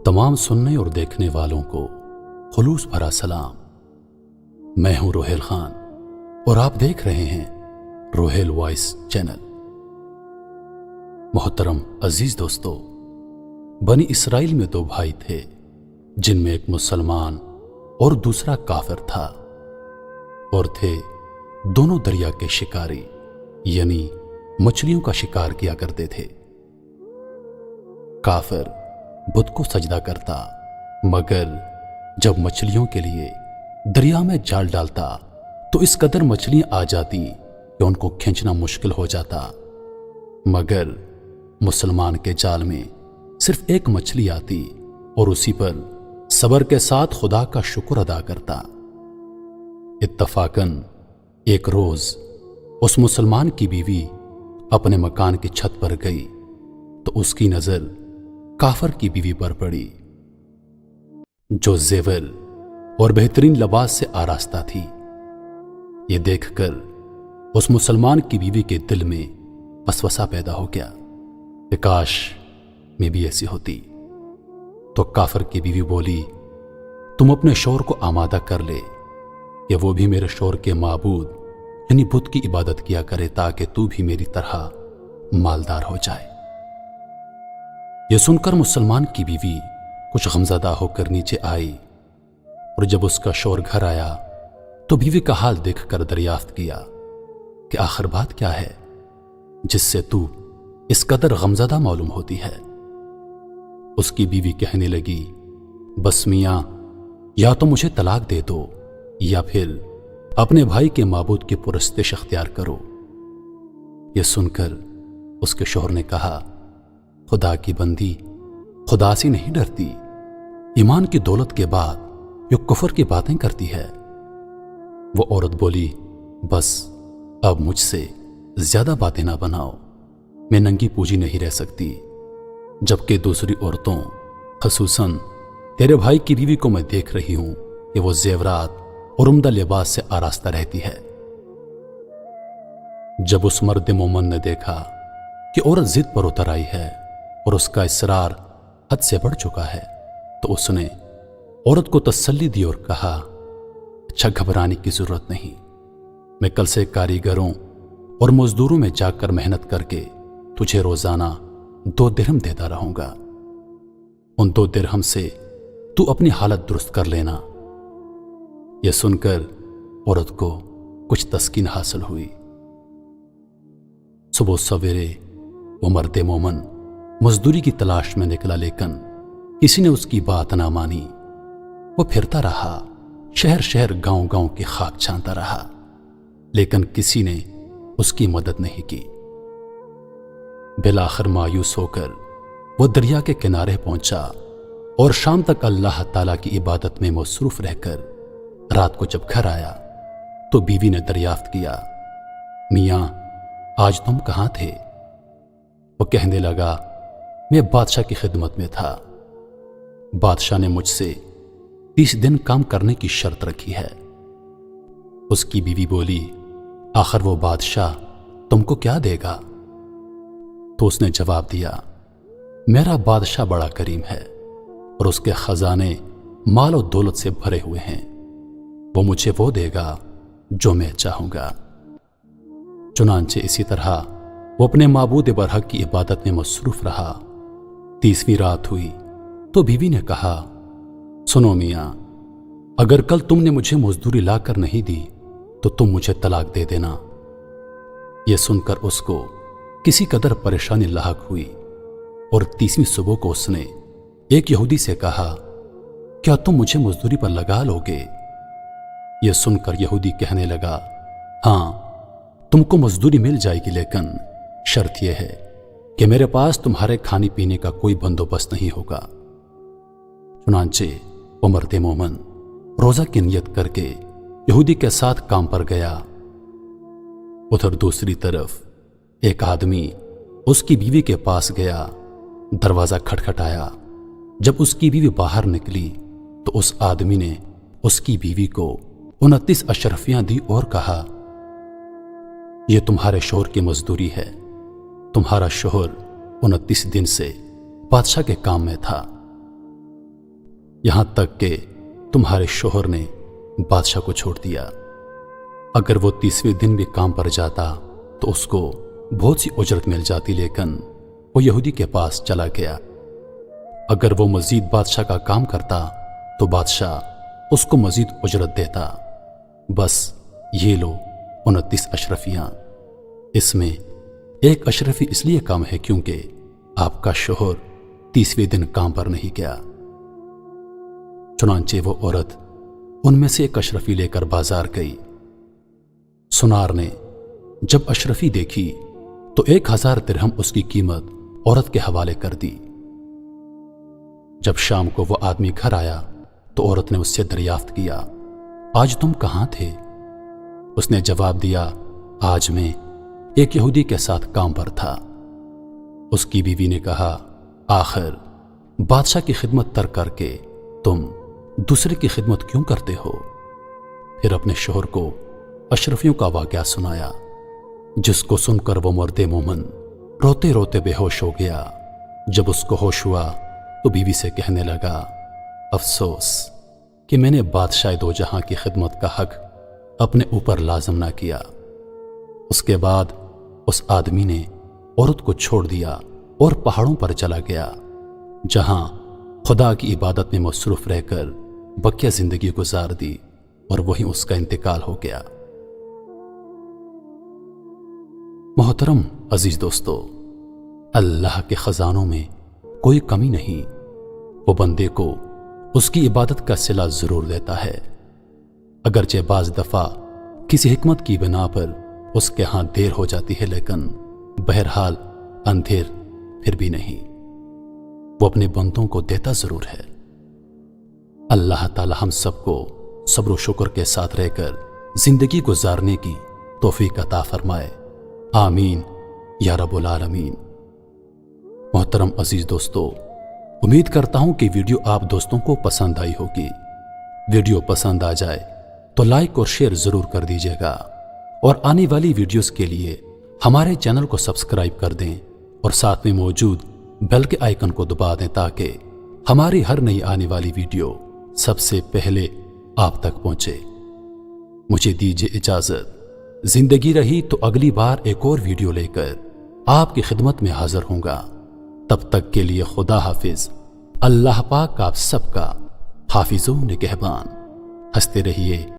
तमाम सुनने और देखने वालों को खुलूस भरा सलाम। मैं हूं रोहेल खान और आप देख रहे हैं रोहेल वॉइस चैनल। मोहतरम अजीज दोस्तों, बनी इसराइल में दो भाई थे जिनमें एक मुसलमान और दूसरा काफिर था, और थे दोनों दरिया के शिकारी यानी मछलियों का शिकार किया करते थे। काफिर बुत को सजदा करता, मगर जब मछलियों के लिए दरिया में जाल डालता तो इस कदर मछलियां आ जाती कि उनको खींचना मुश्किल हो जाता। मगर मुसलमान के जाल में सिर्फ एक मछली आती और उसी पर सब्र के साथ खुदा का शुक्र अदा करता। इत्तफाकन एक रोज उस मुसलमान की बीवी अपने मकान की छत पर गई तो उसकी नजर काफर की बीवी पर पड़ी, जो जेवर और बेहतरीन लिबास से आरास्ता थी। ये देखकर उस मुसलमान की बीवी के दिल में वसवसा पैदा हो गया कि काश मैं भी ऐसी होती। तो काफर की बीवी बोली, तुम अपने शौहर को आमादा कर ले कि वो भी मेरे शौहर के माबूद यानी बुत की इबादत किया करे, ताकि तू भी मेरी तरह मालदार हो जाए। यह सुनकर मुसलमान की बीवी कुछ गमज़दा होकर नीचे आई, और जब उसका शौहर घर आया तो बीवी का हाल देखकर दरियाफ्त किया कि आखिर बात क्या है जिससे तू इस कदर गमज़दा मालूम होती है। उसकी बीवी कहने लगी, बस मियां, या तो मुझे तलाक दे दो या फिर अपने भाई के माबूद की पुरस्तिश अख्तियार करो। यह सुनकर उसके शौहर ने कहा, खुदा की बंदी खुदा से नहीं डरती, ईमान की दौलत के बाद यो कुफर की बातें करती है। वो औरत बोली, बस अब मुझसे ज्यादा बातें ना बनाओ, मैं नंगी पूजी नहीं रह सकती, जबकि दूसरी औरतों खसूसन तेरे भाई की बीवी को मैं देख रही हूं कि वो जेवरात और उम्दा लिबास से आरास्ता रहती है। जब उस मर्द मोमन ने देखा कि औरत जिद पर उतर आई है और उसका इसरार हद से बढ़ चुका है, तो उसने औरत को तसल्ली दी और कहा, अच्छा, घबराने की जरूरत नहीं, मैं कल से कारीगरों और मजदूरों में जाकर मेहनत करके तुझे रोजाना 2 दिरहम देता रहूंगा। उन 2 दिरहम से तू अपनी हालत दुरुस्त कर लेना। यह सुनकर औरत को कुछ तस्कीन हासिल हुई। सुबह सवेरे वो मर्द मोमन मजदूरी की तलाश में निकला, लेकिन किसी ने उसकी बात ना मानी। वो फिरता रहा, शहर शहर गांव गांव की खाक छानता रहा, लेकिन किसी ने उसकी मदद नहीं की। बिलाखिर मायूस होकर वो दरिया के किनारे पहुंचा और शाम तक अल्लाह ताला की इबादत में मसरूफ रहकर रात को जब घर आया तो बीवी ने दरियाफ्त किया, मियां, आज तुम कहां थे? वो कहने लगा, मैं बादशाह की खिदमत में था। बादशाह ने मुझसे 30 दिन काम करने की शर्त रखी है। उसकी बीवी बोली, आखिर वो बादशाह तुमको क्या देगा? तो उसने जवाब दिया, मेरा बादशाह बड़ा करीम है और उसके खजाने माल और दौलत से भरे हुए हैं, वो मुझे वो देगा जो मैं चाहूंगा। चुनांचे इसी तरह वो अपने माबूद बरहक की इबादत में मसरूफ रहा। 30वीं रात हुई तो बीवी ने कहा, सुनो मियां, अगर कल तुमने मुझे मजदूरी लाकर नहीं दी तो तुम मुझे तलाक दे देना। यह सुनकर उसको किसी कदर परेशानी लाहक हुई और 30वीं सुबह को उसने एक यहूदी से कहा, क्या तुम मुझे मजदूरी पर लगा लोगे? यह सुनकर यहूदी कहने लगा, हां, तुमको मजदूरी मिल जाएगी, लेकिन शर्त यह है कि मेरे पास तुम्हारे खाने पीने का कोई बंदोबस्त नहीं होगा। चुनांचे वो मर्द मोमन रोजा की नियत करके यहूदी के साथ काम पर गया। उधर दूसरी तरफ एक आदमी उसकी बीवी के पास गया, दरवाजा खटखटाया। जब उसकी बीवी बाहर निकली तो उस आदमी ने उसकी बीवी को 29 अशरफियां दी और कहा, यह तुम्हारे शौहर की मजदूरी है। तुम्हारा शौहर 29 दिन से बादशाह के काम में था। یہاں تک کہ تمہارے شوہر نے بادشاہ کو چھوڑ دیا۔ اگر وہ 30ویں دن بھی کام پر جاتا تو اس کو بہت سی اجرت مل جاتی، لیکن وہ یہودی کے پاس چلا گیا۔ اگر وہ مزید بادشاہ کا کام کرتا تو بادشاہ اس کو مزید اجرت دیتا۔ بس یہ لو 29 اشرفیاں۔ اس میں ایک اشرفی اس لیے کم ہے کیونکہ آپ کا شوہر 30ویں دن کام پر نہیں گیا۔ چنانچہ وہ عورت ان میں سے ایک اشرفی لے کر بازار گئی۔ سنار نے جب اشرفی دیکھی تو 1000 درہم اس کی قیمت عورت کے حوالے کر دی۔ جب شام کو وہ آدمی گھر آیا تو عورت نے اس سے دریافت کیا، آج تم کہاں تھے؟ اس نے جواب دیا، آج میں ایک یہودی کے ساتھ کام پر تھا۔ اس کی بیوی نے کہا، آخر بادشاہ کی خدمت ترک کر کے تم دوسرے کی خدمت کیوں کرتے ہو؟ پھر اپنے شوہر کو اشرفیوں کا واقعہ سنایا، جس کو سن کر وہ مرد مومن روتے روتے بے ہوش ہو گیا۔ جب اس کو ہوش ہوا تو بیوی سے کہنے لگا، افسوس کہ میں نے بادشاہ دو جہاں کی خدمت کا حق اپنے اوپر لازم نہ کیا۔ اس کے بعد اس آدمی نے عورت کو چھوڑ دیا اور پہاڑوں پر چلا گیا، جہاں خدا کی عبادت میں مصروف رہ کر بقیہ زندگی گزار دی، اور وہیں اس کا انتقال ہو گیا۔ محترم عزیز دوستو، اللہ کے خزانوں میں کوئی کمی نہیں، وہ بندے کو اس کی عبادت کا صلہ ضرور دیتا ہے، اگرچہ بعض دفعہ کسی حکمت کی بنا پر اس کے ہاں دیر ہو جاتی ہے، لیکن بہرحال اندھیر پھر بھی نہیں، وہ اپنے بندوں کو دیتا ضرور ہے۔ اللہ تعالی ہم سب کو صبر و شکر کے ساتھ رہ کر زندگی گزارنے کی توفیق عطا فرمائے، آمین یا رب العالمین۔ محترم عزیز دوستو، امید کرتا ہوں کہ ویڈیو آپ دوستوں کو پسند آئی ہوگی۔ ویڈیو پسند آ جائے تو لائک اور شیئر ضرور کر دیجیے گا، اور آنے والی ویڈیوز کے لیے ہمارے چینل کو سبسکرائب کر دیں اور ساتھ میں موجود بیل کے آئیکن کو دبا دیں تاکہ ہماری ہر نئی آنے والی ویڈیو سب سے پہلے آپ تک پہنچے۔ مجھے دیجیے اجازت، زندگی رہی تو اگلی بار ایک اور ویڈیو لے کر آپ کی خدمت میں حاضر ہوں گا۔ تب تک کے لیے خدا حافظ۔ اللہ پاک آپ سب کا حافظ و نگہبان۔ ہنستے رہیے،